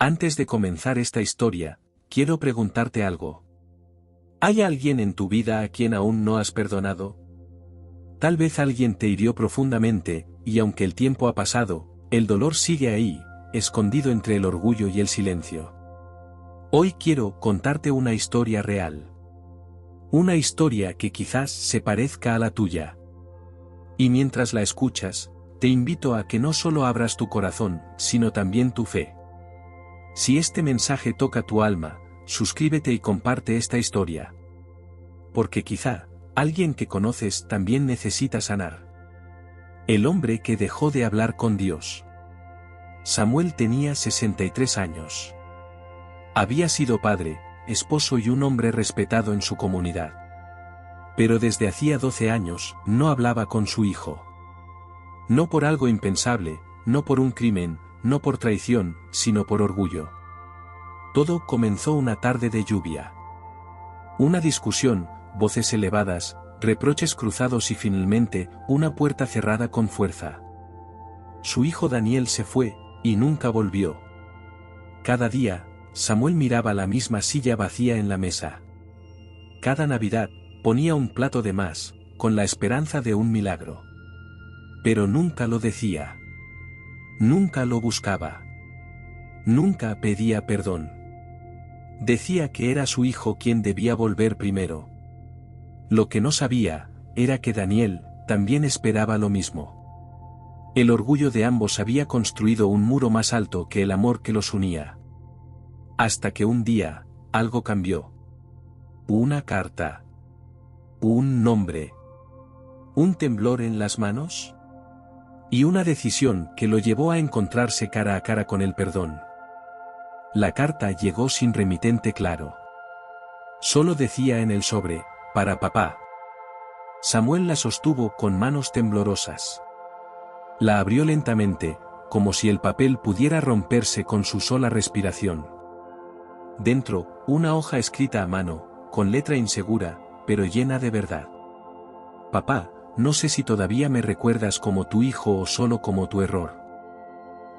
Antes de comenzar esta historia, quiero preguntarte algo. ¿Hay alguien en tu vida a quien aún no has perdonado? Tal vez alguien te hirió profundamente, y aunque el tiempo ha pasado, el dolor sigue ahí, escondido entre el orgullo y el silencio. Hoy quiero contarte una historia real. Una historia que quizás se parezca a la tuya. Y mientras la escuchas, te invito a que no solo abras tu corazón, sino también tu fe. Si este mensaje toca tu alma, suscríbete y comparte esta historia. Porque quizá, alguien que conoces también necesita sanar. El hombre que dejó de hablar con Dios. Samuel tenía 63 años. Había sido padre, esposo y un hombre respetado en su comunidad. Pero desde hacía 12 años, no hablaba con su hijo. No por algo impensable, no por un crimen, no por traición, sino por orgullo. Todo comenzó una tarde de lluvia. Una discusión, voces elevadas, reproches cruzados y finalmente, una puerta cerrada con fuerza. Su hijo Daniel se fue, y nunca volvió. Cada día, Samuel miraba la misma silla vacía en la mesa. Cada Navidad, ponía un plato de más, con la esperanza de un milagro. Pero nunca lo decía. Nunca lo buscaba. Nunca pedía perdón. Decía que era su hijo quien debía volver primero. Lo que no sabía, era que Daniel, también esperaba lo mismo. El orgullo de ambos había construido un muro más alto que el amor que los unía. Hasta que un día, algo cambió. Una carta. Un nombre. Un temblor en las manos. Y una decisión que lo llevó a encontrarse cara a cara con el perdón. La carta llegó sin remitente claro. Solo decía en el sobre, para papá. Samuel la sostuvo con manos temblorosas. La abrió lentamente, como si el papel pudiera romperse con su sola respiración. Dentro, una hoja escrita a mano, con letra insegura, pero llena de verdad. Papá, no sé si todavía me recuerdas como tu hijo o solo como tu error.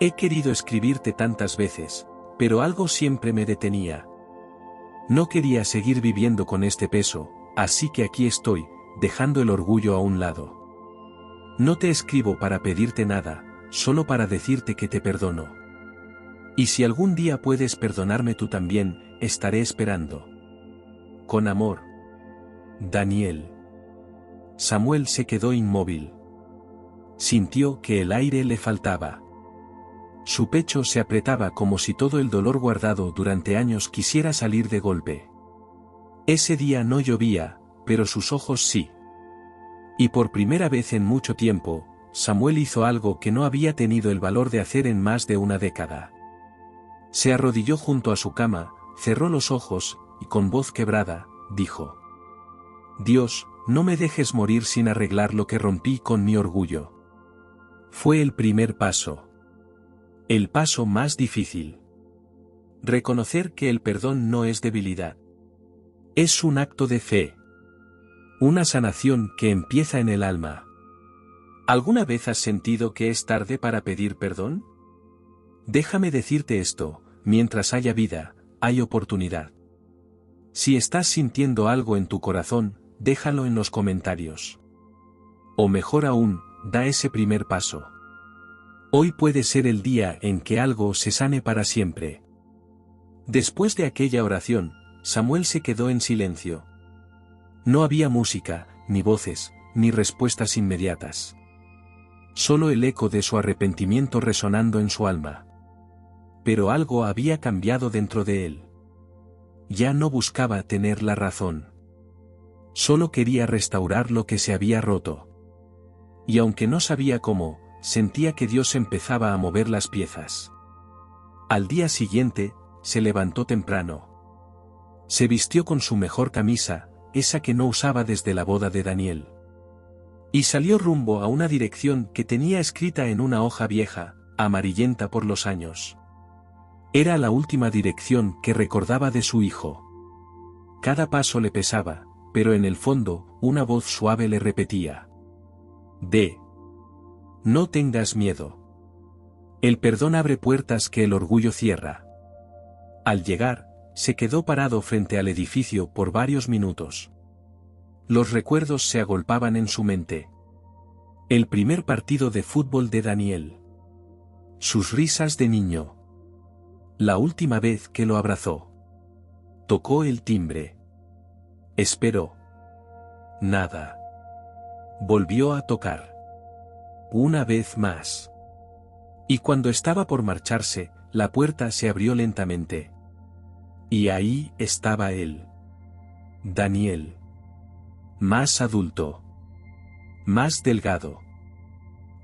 He querido escribirte tantas veces, pero algo siempre me detenía. No quería seguir viviendo con este peso, así que aquí estoy, dejando el orgullo a un lado. No te escribo para pedirte nada, solo para decirte que te perdono. Y si algún día puedes perdonarme tú también, estaré esperando. Con amor. Daniel. Samuel se quedó inmóvil. Sintió que el aire le faltaba. Su pecho se apretaba como si todo el dolor guardado durante años quisiera salir de golpe. Ese día no llovía, pero sus ojos sí. Y por primera vez en mucho tiempo, Samuel hizo algo que no había tenido el valor de hacer en más de una década. Se arrodilló junto a su cama, cerró los ojos, y con voz quebrada, dijo: Dios, no me dejes morir sin arreglar lo que rompí con mi orgullo. Fue el primer paso. El paso más difícil. Reconocer que el perdón no es debilidad. Es un acto de fe. Una sanación que empieza en el alma. ¿Alguna vez has sentido que es tarde para pedir perdón? Déjame decirte esto, mientras haya vida, hay oportunidad. Si estás sintiendo algo en tu corazón, déjalo en los comentarios. O mejor aún, da ese primer paso. Hoy puede ser el día en que algo se sane para siempre. Después de aquella oración, Samuel se quedó en silencio. No había música, ni voces, ni respuestas inmediatas. Solo el eco de su arrepentimiento resonando en su alma. Pero algo había cambiado dentro de él. Ya no buscaba tener la razón. Solo quería restaurar lo que se había roto. Y aunque no sabía cómo, sentía que Dios empezaba a mover las piezas. Al día siguiente, se levantó temprano. Se vistió con su mejor camisa, esa que no usaba desde la boda de Daniel. Y salió rumbo a una dirección que tenía escrita en una hoja vieja, amarillenta por los años. Era la última dirección que recordaba de su hijo. Cada paso le pesaba, pero en el fondo, una voz suave le repetía: No tengas miedo. El perdón abre puertas que el orgullo cierra. Al llegar, se quedó parado frente al edificio por varios minutos. Los recuerdos se agolpaban en su mente. El primer partido de fútbol de Daniel. Sus risas de niño. La última vez que lo abrazó. Tocó el timbre. Esperó. Nada. Volvió a tocar. Una vez más. Y cuando estaba por marcharse, la puerta se abrió lentamente. Y ahí estaba él. Daniel. Más adulto. Más delgado.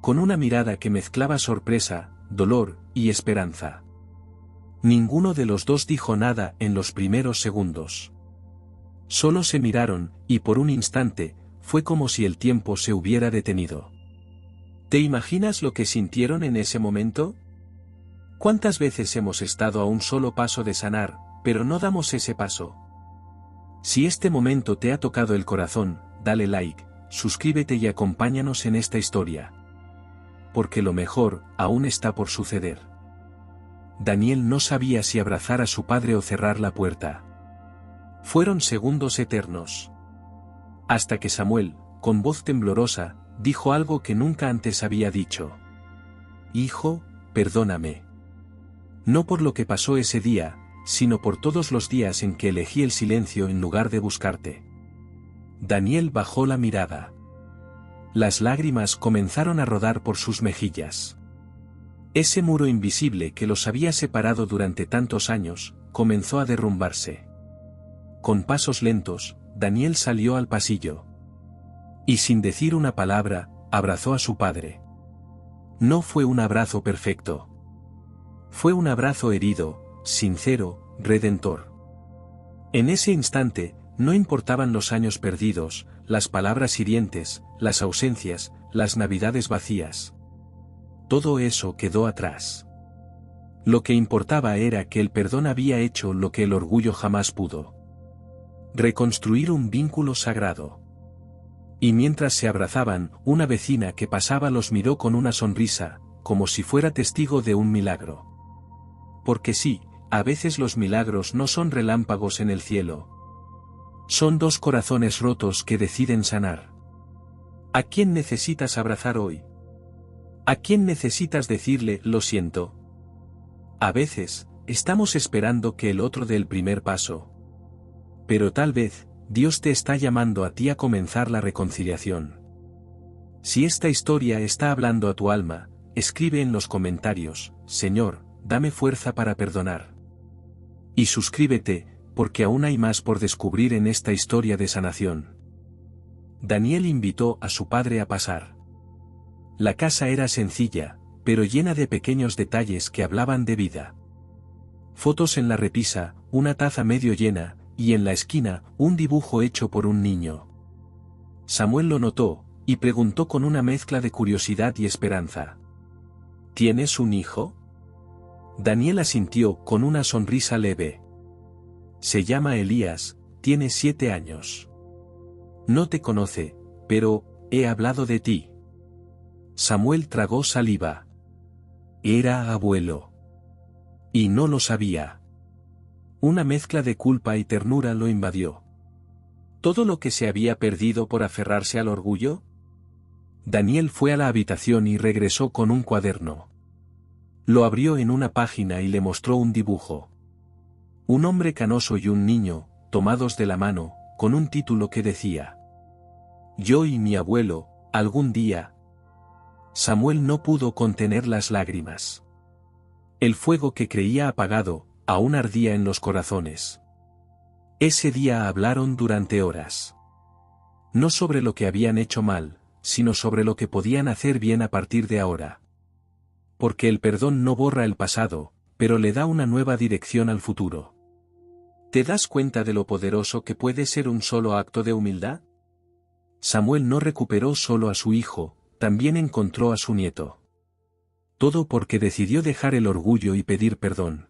Con una mirada que mezclaba sorpresa, dolor y esperanza. Ninguno de los dos dijo nada en los primeros segundos. Solo se miraron, y por un instante, fue como si el tiempo se hubiera detenido. ¿Te imaginas lo que sintieron en ese momento? ¿Cuántas veces hemos estado a un solo paso de sanar, pero no damos ese paso? Si este momento te ha tocado el corazón, dale like, suscríbete y acompáñanos en esta historia. Porque lo mejor, aún está por suceder. Daniel no sabía si abrazar a su padre o cerrar la puerta. Fueron segundos eternos. Hasta que Samuel, con voz temblorosa, dijo algo que nunca antes había dicho. Hijo, perdóname. No por lo que pasó ese día, sino por todos los días en que elegí el silencio en lugar de buscarte. Daniel bajó la mirada. Las lágrimas comenzaron a rodar por sus mejillas. Ese muro invisible que los había separado durante tantos años, comenzó a derrumbarse. Con pasos lentos, Daniel salió al pasillo. Y sin decir una palabra, abrazó a su padre. No fue un abrazo perfecto. Fue un abrazo herido, sincero, redentor. En ese instante, no importaban los años perdidos, las palabras hirientes, las ausencias, las navidades vacías. Todo eso quedó atrás. Lo que importaba era que el perdón había hecho lo que el orgullo jamás pudo. Reconstruir un vínculo sagrado. Y mientras se abrazaban, una vecina que pasaba los miró con una sonrisa, como si fuera testigo de un milagro. Porque sí, a veces los milagros no son relámpagos en el cielo. Son dos corazones rotos que deciden sanar. ¿A quién necesitas abrazar hoy? ¿A quién necesitas decirle, lo siento? A veces, estamos esperando que el otro dé el primer paso. Pero tal vez, Dios te está llamando a ti a comenzar la reconciliación. Si esta historia está hablando a tu alma, escribe en los comentarios, Señor, dame fuerza para perdonar. Y suscríbete, porque aún hay más por descubrir en esta historia de sanación. Daniel invitó a su padre a pasar. La casa era sencilla, pero llena de pequeños detalles que hablaban de vida. Fotos en la repisa, una taza medio llena, y en la esquina, un dibujo hecho por un niño. Samuel lo notó, y preguntó con una mezcla de curiosidad y esperanza. ¿Tienes un hijo? Daniel asintió con una sonrisa leve. Se llama Elías, tiene 7 años. No te conoce, pero, he hablado de ti. Samuel tragó saliva. Era abuelo. Y no lo sabía. Una mezcla de culpa y ternura lo invadió. ¿Todo lo que se había perdido por aferrarse al orgullo? Daniel fue a la habitación y regresó con un cuaderno. Lo abrió en una página y le mostró un dibujo. Un hombre canoso y un niño, tomados de la mano, con un título que decía: Yo y mi abuelo, algún día. Samuel no pudo contener las lágrimas. El fuego que creía apagado, aún ardía en los corazones. Ese día hablaron durante horas. No sobre lo que habían hecho mal, sino sobre lo que podían hacer bien a partir de ahora. Porque el perdón no borra el pasado, pero le da una nueva dirección al futuro. ¿Te das cuenta de lo poderoso que puede ser un solo acto de humildad? Samuel no recuperó solo a su hijo, también encontró a su nieto. Todo porque decidió dejar el orgullo y pedir perdón.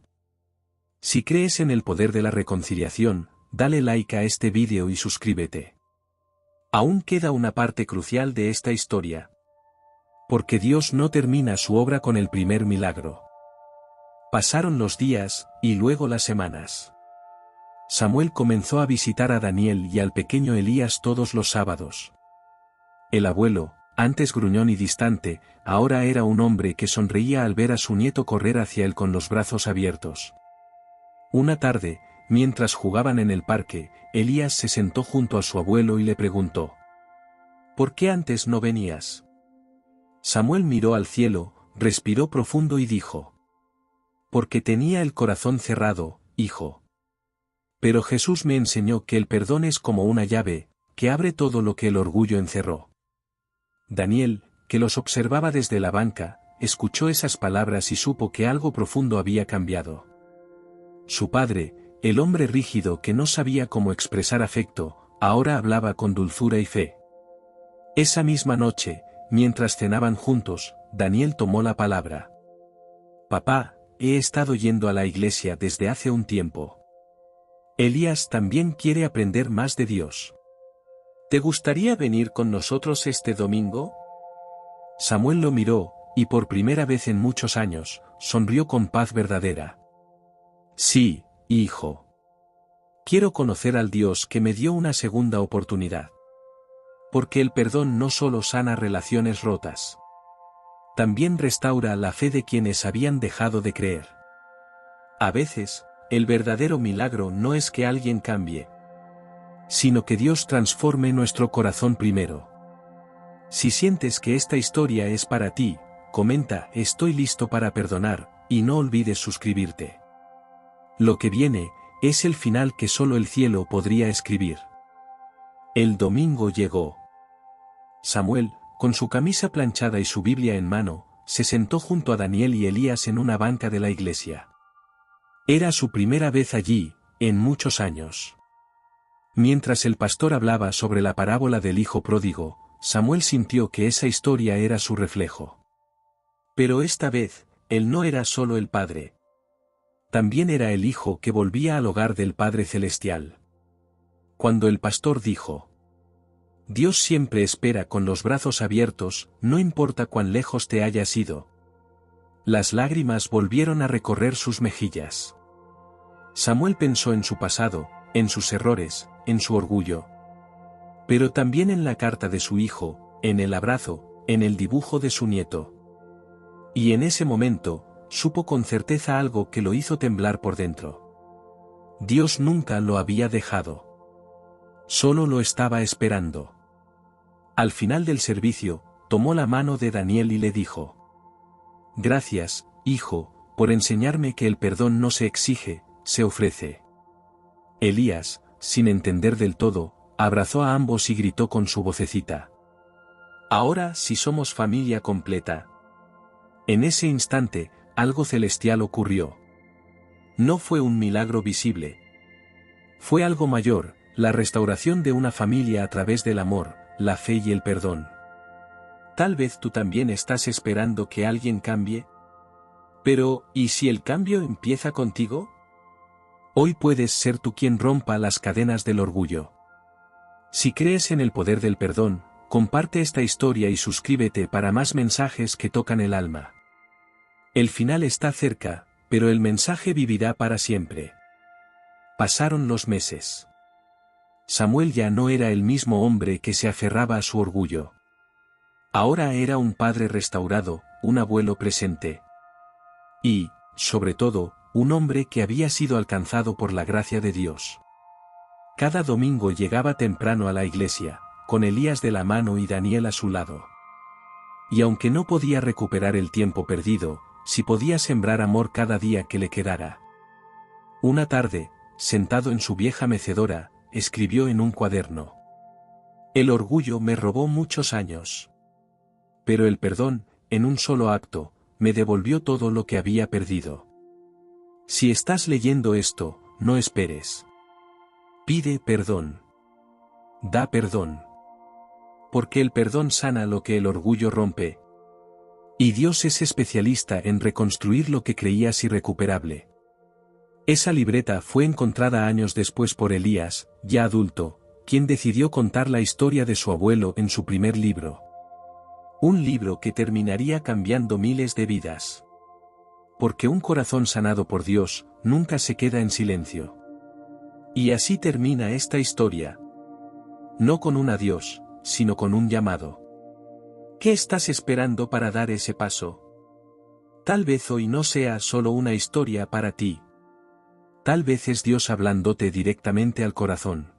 Si crees en el poder de la reconciliación, dale like a este vídeo y suscríbete. Aún queda una parte crucial de esta historia. Porque Dios no termina su obra con el primer milagro. Pasaron los días, y luego las semanas. Samuel comenzó a visitar a Daniel y al pequeño Elías todos los sábados. El abuelo, antes gruñón y distante, ahora era un hombre que sonreía al ver a su nieto correr hacia él con los brazos abiertos. Una tarde, mientras jugaban en el parque, Elías se sentó junto a su abuelo y le preguntó: ¿por qué antes no venías? Samuel miró al cielo, respiró profundo y dijo: porque tenía el corazón cerrado, hijo. Pero Jesús me enseñó que el perdón es como una llave, que abre todo lo que el orgullo encerró. Daniel, que los observaba desde la banca, escuchó esas palabras y supo que algo profundo había cambiado. Su padre, el hombre rígido que no sabía cómo expresar afecto, ahora hablaba con dulzura y fe. Esa misma noche, mientras cenaban juntos, Daniel tomó la palabra. Papá, he estado yendo a la iglesia desde hace un tiempo. Elías también quiere aprender más de Dios. ¿Te gustaría venir con nosotros este domingo? Samuel lo miró, y por primera vez en muchos años, sonrió con paz verdadera. Sí, hijo. Quiero conocer al Dios que me dio una segunda oportunidad. Porque el perdón no solo sana relaciones rotas. También restaura la fe de quienes habían dejado de creer. A veces, el verdadero milagro no es que alguien cambie, sino que Dios transforme nuestro corazón primero. Si sientes que esta historia es para ti, comenta "estoy listo para perdonar", y no olvides suscribirte. Lo que viene, es el final que solo el cielo podría escribir. El domingo llegó. Samuel, con su camisa planchada y su Biblia en mano, se sentó junto a Daniel y Elías en una banca de la iglesia. Era su primera vez allí, en muchos años. Mientras el pastor hablaba sobre la parábola del hijo pródigo, Samuel sintió que esa historia era su reflejo. Pero esta vez, él no era solo el padre. También era el hijo que volvía al hogar del Padre Celestial. Cuando el pastor dijo: Dios siempre espera con los brazos abiertos, no importa cuán lejos te hayas ido. Las lágrimas volvieron a recorrer sus mejillas. Samuel pensó en su pasado, en sus errores, en su orgullo. Pero también en la carta de su hijo, en el abrazo, en el dibujo de su nieto. Y en ese momento, supo con certeza algo que lo hizo temblar por dentro. Dios nunca lo había dejado. Solo lo estaba esperando. Al final del servicio, tomó la mano de Daniel y le dijo: Gracias, hijo, por enseñarme que el perdón no se exige, se ofrece. Elías, sin entender del todo, abrazó a ambos y gritó con su vocecita: Ahora sí somos familia completa. En ese instante, algo celestial ocurrió. No fue un milagro visible. Fue algo mayor, la restauración de una familia a través del amor, la fe y el perdón. Tal vez tú también estás esperando que alguien cambie. Pero, ¿y si el cambio empieza contigo? Hoy puedes ser tú quien rompa las cadenas del orgullo. Si crees en el poder del perdón, comparte esta historia y suscríbete para más mensajes que tocan el alma. El final está cerca, pero el mensaje vivirá para siempre. Pasaron los meses. Samuel ya no era el mismo hombre que se aferraba a su orgullo. Ahora era un padre restaurado, un abuelo presente. Y, sobre todo, un hombre que había sido alcanzado por la gracia de Dios. Cada domingo llegaba temprano a la iglesia, con Elías de la mano y Daniel a su lado. Y aunque no podía recuperar el tiempo perdido, sí podía sembrar amor cada día que le quedara. Una tarde, sentado en su vieja mecedora, escribió en un cuaderno: El orgullo me robó muchos años. Pero el perdón, en un solo acto, me devolvió todo lo que había perdido. Si estás leyendo esto, no esperes. Pide perdón. Da perdón. Porque el perdón sana lo que el orgullo rompe. Y Dios es especialista en reconstruir lo que creías irrecuperable. Esa libreta fue encontrada años después por Elías, ya adulto, quien decidió contar la historia de su abuelo en su primer libro. Un libro que terminaría cambiando miles de vidas. Porque un corazón sanado por Dios, nunca se queda en silencio. Y así termina esta historia. No con un adiós, sino con un llamado. ¿Qué estás esperando para dar ese paso? Tal vez hoy no sea solo una historia para ti. Tal vez es Dios hablándote directamente al corazón.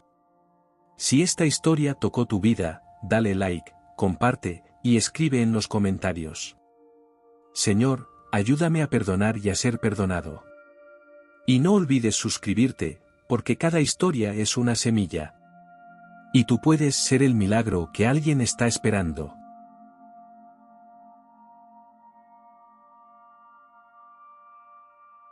Si esta historia tocó tu vida, dale like, comparte, y escribe en los comentarios. Señor, ayúdame a perdonar y a ser perdonado. Y no olvides suscribirte, porque cada historia es una semilla. Y tú puedes ser el milagro que alguien está esperando.